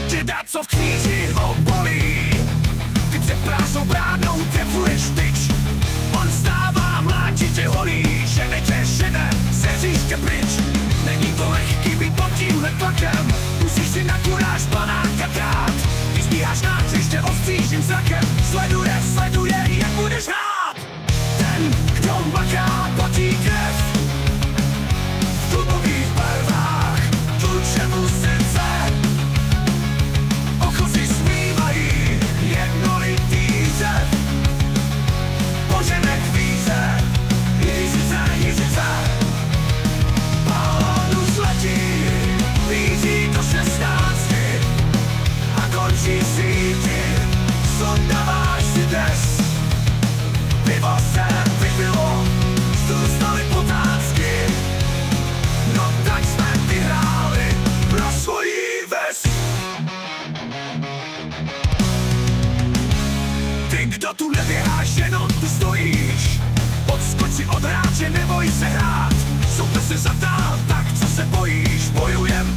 Děda, co v kříži obolí, ty před prázdnou bránou trefuješ tyč. On stává, mlátí tě holí, žene tě, se říště pryč. Není to lehký být pod tímhle tlakem, musíš si na kuráž panáka dát. Když bíháš na hřiště ostřížím zrakem, sleduje, jak budeš hrát. Ten, kdo maká, platí krev v klubových barvách, tluče mu srdce. Ochozy zpívají jednolitý řev, poženek víře, Jiřice. Balón už letí, blíží do 16 a končí síti, sundáváš si dres. Pivo se vypilo, zůstaly potácky, no tak jsme vyhráli pro svoji ves. Ty, kdo tu neběháš, jenom tu stojíš, odskoč si od hráče, neboj se hrát. Soupeř se zadál, tak co se bojíš, bojujem,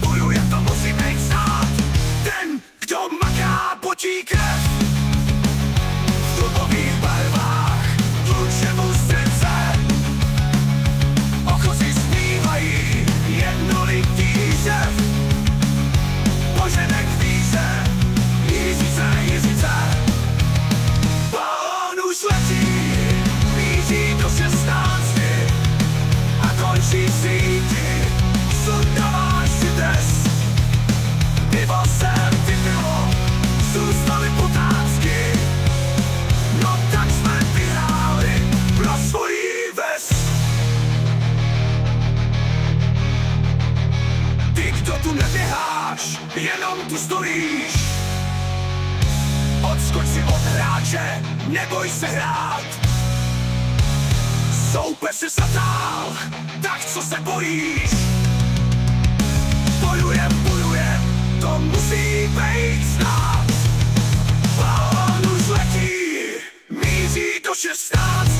to musí být stát. Ten, kdo maká, potí krev v klubových barvách, tluče mu srdce. Ochozy zpívají jednolitý řev, poženek víře, Jiřice. Balón už letí, blíží do 16 a končí síti, sundáváš si dres. Pivo se vypilo, zůstaly potácky, no tak jsme vyhráli pro svoji ves. Ty, kdo tu neběháš, jenom tu stojíš, odskoč si od hráče, neboj se hrát. Soupeř se zadál, tak co se bojíš, bojujem, to musí být znát. Balón už letí, míří do 16